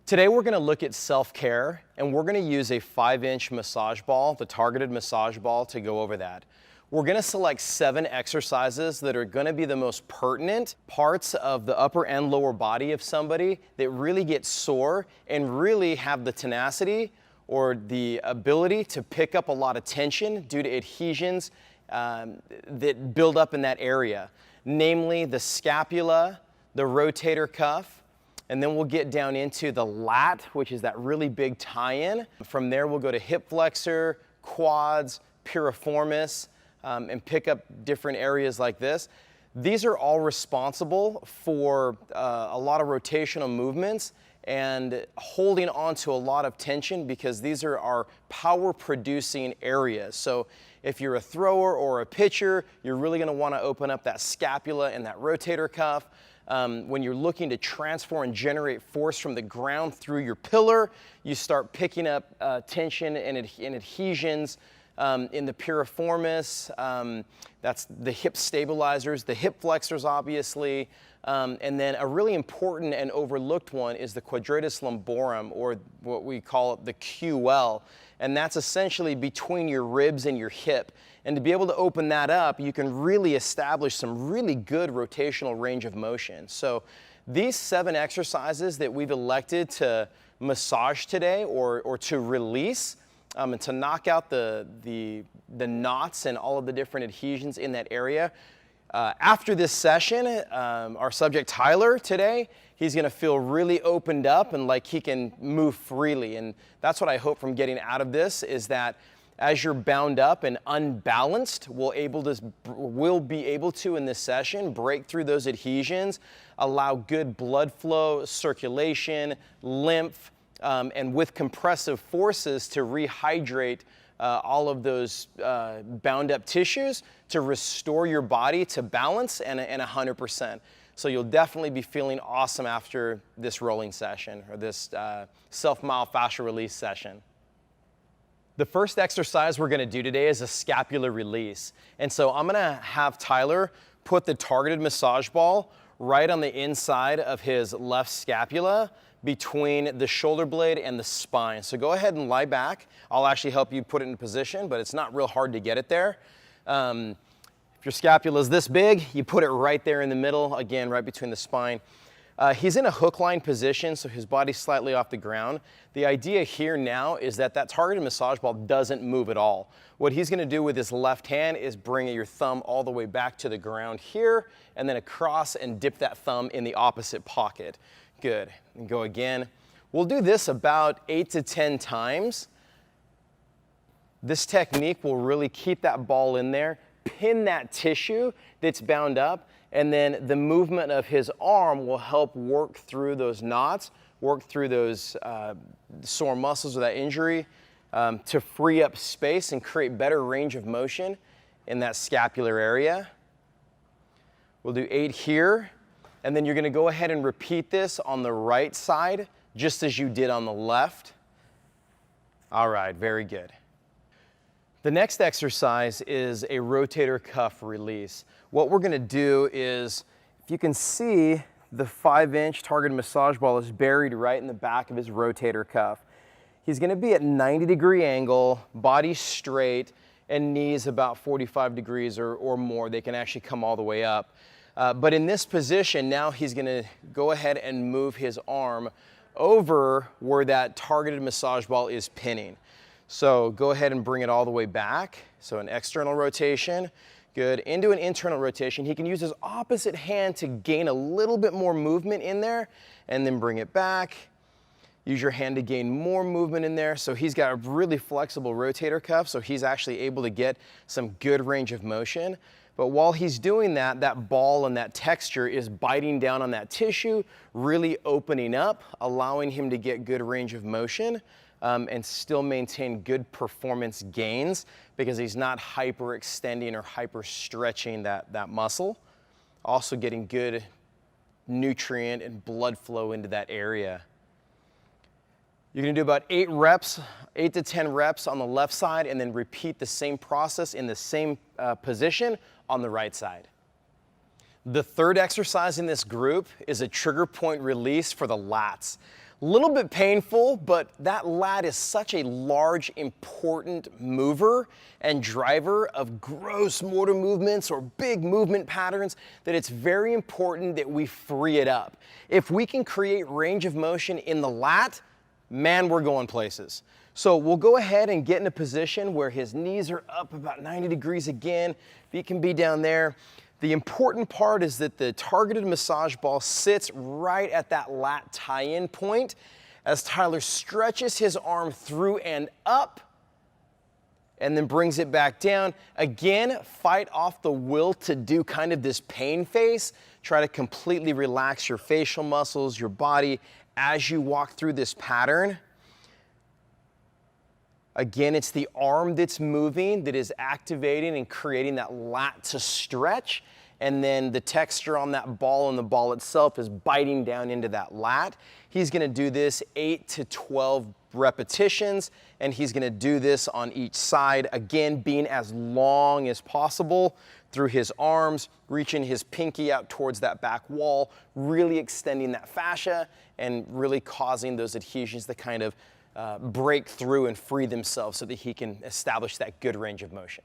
Today we're going to look at self-care, and we're going to use a 5-inch massage ball, the targeted massage ball, to go over that. We're going to select 7 exercises that are going to be the most pertinent parts of the upper and lower body of somebody that really get sore and really have the tenacity or the ability to pick up a lot of tension due to adhesions that build up in that area, namely the scapula, the rotator cuff, and then we'll get down into the lat, which is that really big tie-in. From there, we'll go to hip flexor, quads, piriformis, and pick up different areas like this. These are all responsible for a lot of rotational movements and holding on to a lot of tension because these are our power-producing areas. So if you're a thrower or a pitcher, you're really going to want to open up that scapula and that rotator cuff. When you're looking to transfer and generate force from the ground through your pillar, you start picking up tension and adhesions in the piriformis. That's the hip stabilizers, the hip flexors, obviously. And then a really important and overlooked one is the quadratus lumborum, or what we call it the QL. And that's essentially between your ribs and your hip. And to be able to open that up, you can really establish some really good rotational range of motion. So these 7 exercises that we've elected to massage today or to release and to knock out the knots and all of the different adhesions in that area. After this session, our subject Tyler today, he's going to feel really opened up and like he can move freely. And that's what I hope from getting out of this, is that as you're bound up and unbalanced, we'll be able to in this session break through those adhesions, allow good blood flow, circulation, lymph, and with compressive forces to rehydrate all of those bound up tissues to restore your body to balance and 100%. So you'll definitely be feeling awesome after this rolling session or this self-myofascial release session. The first exercise we're going to do today is a scapular release. And so I'm going to have Tyler put the targeted massage ball right on the inside of his left scapula between the shoulder blade and the spine. So go ahead and lie back. I'll actually help you put it in position, but it's not real hard to get it there. If your scapula is this big, you put it right there in the middle, again, right between the spine. He's in a hook line position, so his body's slightly off the ground. The idea here now is that targeted massage ball doesn't move at all. What he's going to do with his left hand is bring your thumb all the way back to the ground here, and then across and dip that thumb in the opposite pocket. Good. And go again. We'll do this about 8 to 10 times. This technique will really keep that ball in there, pin that tissue that's bound up, and then the movement of his arm will help work through those knots, work through those sore muscles or that injury to free up space and create better range of motion in that scapular area. We'll do 8 here, and then you're going to go ahead and repeat this on the right side, just as you did on the left. All right, very good. The next exercise is a rotator cuff release. What we're going to do is, if you can see, the 5-inch targeted massage ball is buried right in the back of his rotator cuff. He's going to be at 90-degree angle, body straight, and knees about 45 degrees or more. They can actually come all the way up. But in this position, now he's going to go ahead and move his arm over where that targeted massage ball is pinning. So go ahead and bring it all the way back. So an external rotation, good. Into an internal rotation. He can use his opposite hand to gain a little bit more movement in there, and then bring it back. Use your hand to gain more movement in there. So he's got a really flexible rotator cuff, so he's actually able to get some good range of motion. But while he's doing that, that ball and that texture is biting down on that tissue, really opening up, allowing him to get good range of motion. And still maintain good performance gains because he's not hyperextending or hyperstretching that muscle. Also getting good nutrient and blood flow into that area. You're going to do about 8 to 10 reps on the left side, and then repeat the same process in the same position on the right side. The third exercise in this group is a trigger point release for the lats. A little bit painful, but that lat is such a large, important mover and driver of gross motor movements or big movement patterns that it's very important that we free it up. If we can create range of motion in the lat, man, we're going places. So we'll go ahead and get in a position where his knees are up about 90 degrees again. Feet can be down there. The important part is that the targeted massage ball sits right at that lat tie-in point as Tyler stretches his arm through and up and then brings it back down. Again, fight off the will to do kind of this pain face. Try to completely relax your facial muscles, your body as you walk through this pattern. Again, it's the arm that's moving that is activating and creating that lat to stretch, and then the texture on that ball and the ball itself is biting down into that lat. He's gonna do this 8 to 12 repetitions, and he's gonna do this on each side, again, being as long as possible through his arms, reaching his pinky out towards that back wall, really extending that fascia and really causing those adhesions to kind of break through and free themselves so that he can establish that good range of motion.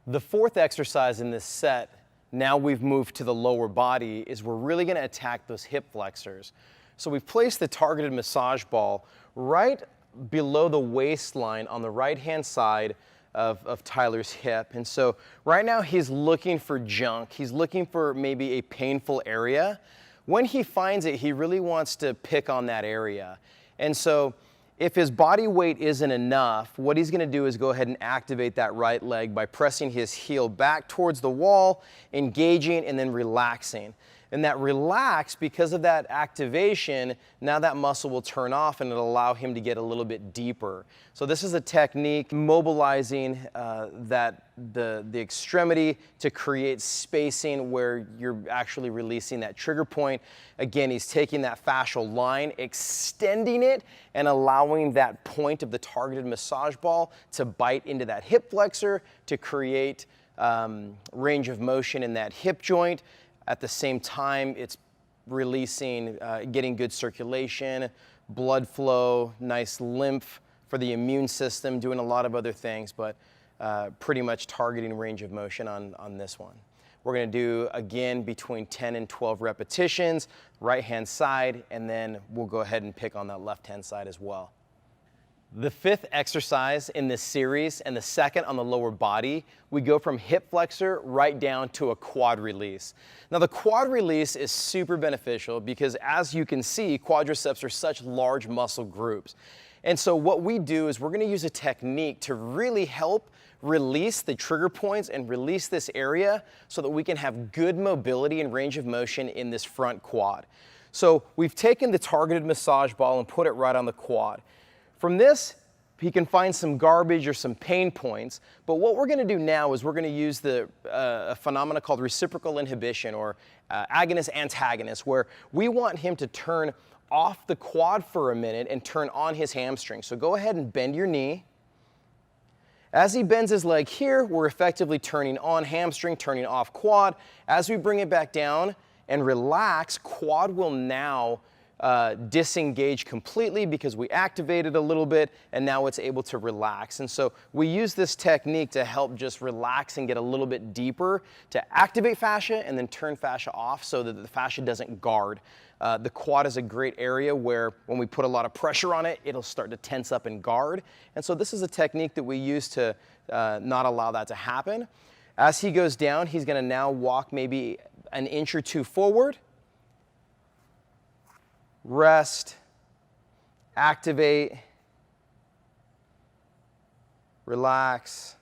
The fourth exercise in this set, now we've moved to the lower body, is we're really gonna attack those hip flexors. So we've placed the targeted massage ball right below the waistline on the right-hand side of Tyler's hip. And so right now he's looking for junk. He's looking for maybe a painful area. When he finds it, he really wants to pick on that area. And so if his body weight isn't enough, what he's gonna do is go ahead and activate that right leg by pressing his heel back towards the wall, engaging, and then relaxing. And that relax, because of that activation, now that muscle will turn off and it'll allow him to get a little bit deeper. So this is a technique mobilizing the extremity to create spacing where you're actually releasing that trigger point. Again, he's taking that fascial line, extending it, and allowing that point of the targeted massage ball to bite into that hip flexor to create range of motion in that hip joint. At the same time, it's releasing, getting good circulation, blood flow, nice lymph for the immune system, doing a lot of other things, but pretty much targeting range of motion on this one. We're gonna do, again, between 10 and 12 repetitions, right-hand side, and then we'll go ahead and pick on that left-hand side as well. The fifth exercise in this series and the second on the lower body, we go from hip flexor right down to a quad release. Now the quad release is super beneficial because as you can see, quadriceps are such large muscle groups. And so what we do is we're gonna use a technique to really help release the trigger points and release this area so that we can have good mobility and range of motion in this front quad. So we've taken the targeted massage ball and put it right on the quad. From this, he can find some garbage or some pain points, but what we're gonna do now is we're gonna use a phenomena called reciprocal inhibition or agonist-antagonist, where we want him to turn off the quad for a minute and turn on his hamstring. So go ahead and bend your knee. As he bends his leg here, we're effectively turning on hamstring, turning off quad. As we bring it back down and relax, quad will now disengage completely because we activated a little bit and now it's able to relax. And so we use this technique to help just relax and get a little bit deeper to activate fascia and then turn fascia off so that the fascia doesn't guard. The quad is a great area where when we put a lot of pressure on it, it'll start to tense up and guard. And so this is a technique that we use to not allow that to happen. As he goes down, he's gonna now walk maybe an inch or two forward. Rest, activate, relax,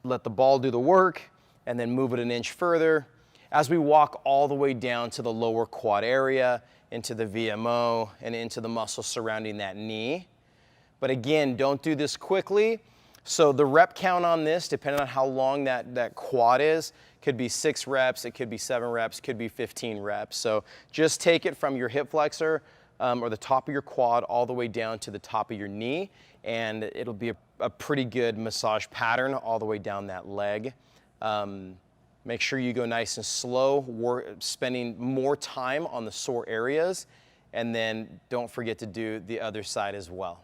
let the ball do the work, and then move it an inch further as we walk all the way down to the lower quad area, into the VMO, and into the muscles surrounding that knee. But again, don't do this quickly. So the rep count on this, depending on how long that quad is, could be 6 reps, it could be 7 reps, could be 15 reps. So just take it from your hip flexor or the top of your quad all the way down to the top of your knee, and it'll be a pretty good massage pattern all the way down that leg. Make sure you go nice and slow, spending more time on the sore areas, and then don't forget to do the other side as well.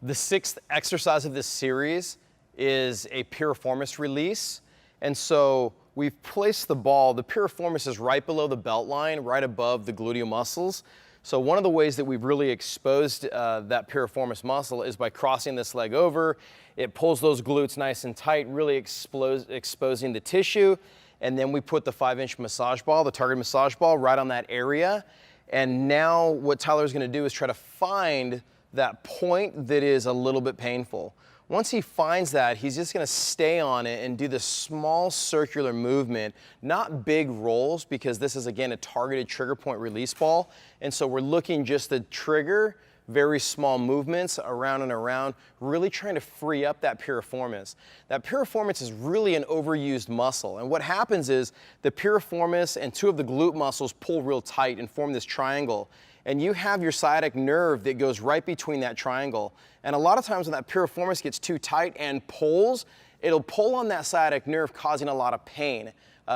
The 6th exercise of this series is a piriformis release. And so we've placed the ball, the piriformis is right below the belt line, right above the gluteal muscles. So one of the ways that we've really exposed that piriformis muscle is by crossing this leg over. It pulls those glutes nice and tight, really exposing the tissue. And then we put the 5-inch massage ball, the target massage ball, right on that area. And now what Tyler's gonna do is try to find that point that is a little bit painful. Once he finds that, he's just gonna stay on it and do this small circular movement, not big rolls, because this is, again, a targeted trigger point release ball. And so we're looking just to trigger very small movements around and around, really trying to free up that piriformis. That piriformis is really an overused muscle. And what happens is the piriformis and 2 of the glute muscles pull real tight and form this triangle. And you have your sciatic nerve that goes right between that triangle. And a lot of times when that piriformis gets too tight and pulls, it'll pull on that sciatic nerve, causing a lot of pain.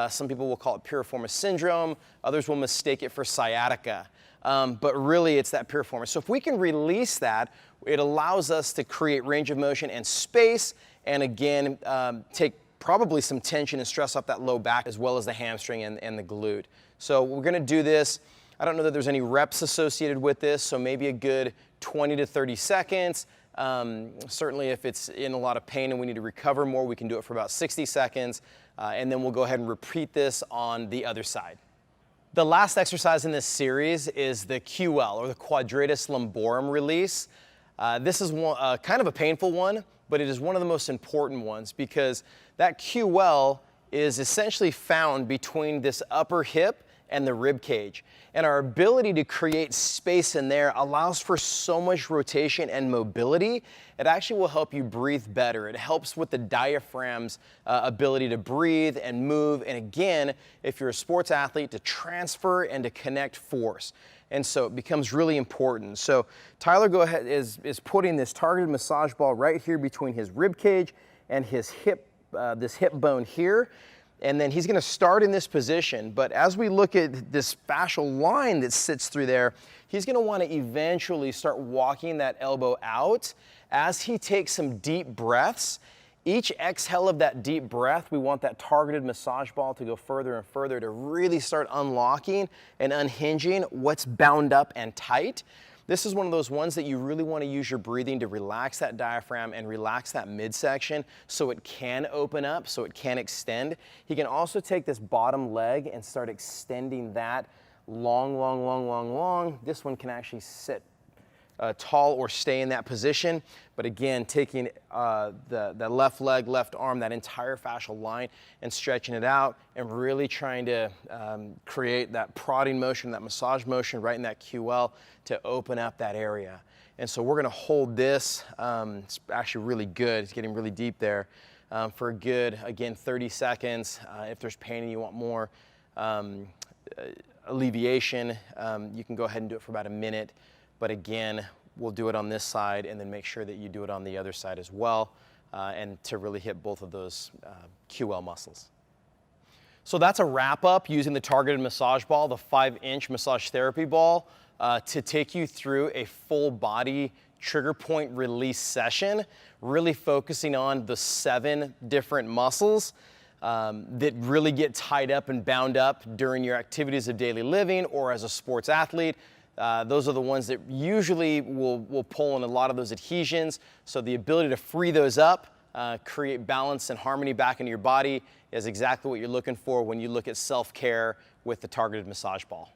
Some people will call it piriformis syndrome. Others will mistake it for sciatica. But really it's that piriformis. So if we can release that, it allows us to create range of motion and space, and again, take probably some tension and stress off that low back, as well as the hamstring and the glute. So we're gonna do this. I don't know that there's any reps associated with this, so maybe a good 20 to 30 seconds. Certainly if it's in a lot of pain and we need to recover more, we can do it for about 60 seconds, and then we'll go ahead and repeat this on the other side. The last exercise in this series is the QL, or the quadratus lumborum release. This is kind of a painful one, but it is one of the most important ones, because that QL is essentially found between this upper hip and the rib cage. And our ability to create space in there allows for so much rotation and mobility. It actually will help you breathe better. It helps with the diaphragm's ability to breathe and move. And again, if you're a sports athlete, to transfer and to connect force. And so it becomes really important. So Tyler is putting this targeted massage ball right here between his rib cage and his hip, this hip bone here. And then he's gonna start in this position, but as we look at this fascial line that sits through there, he's gonna wanna eventually start walking that elbow out. As he takes some deep breaths, each exhale of that deep breath, we want that targeted massage ball to go further and further to really start unlocking and unhinging what's bound up and tight. This is one of those ones that you really want to use your breathing to relax that diaphragm and relax that midsection so it can open up, so it can extend. He can also take this bottom leg and start extending that long. This one can actually sit tall or stay in that position. But again, taking the left leg, left arm, that entire fascial line, and stretching it out and really trying to create that prodding motion, that massage motion right in that QL to open up that area. And so we're gonna hold this, it's actually really good, it's getting really deep there, for a good, again, 30 seconds. If there's pain and you want more alleviation, you can go ahead and do it for about a minute. But again, we'll do it on this side and then make sure that you do it on the other side as well, and to really hit both of those QL muscles. So that's a wrap up using the targeted massage ball, the 5-inch massage therapy ball, to take you through a full body trigger point release session, really focusing on the 7 different muscles that really get tied up and bound up during your activities of daily living or as a sports athlete. Those are the ones that usually will pull in a lot of those adhesions. So the ability to free those up, create balance and harmony back into your body is exactly what you're looking for when you look at self-care with the targeted massage ball.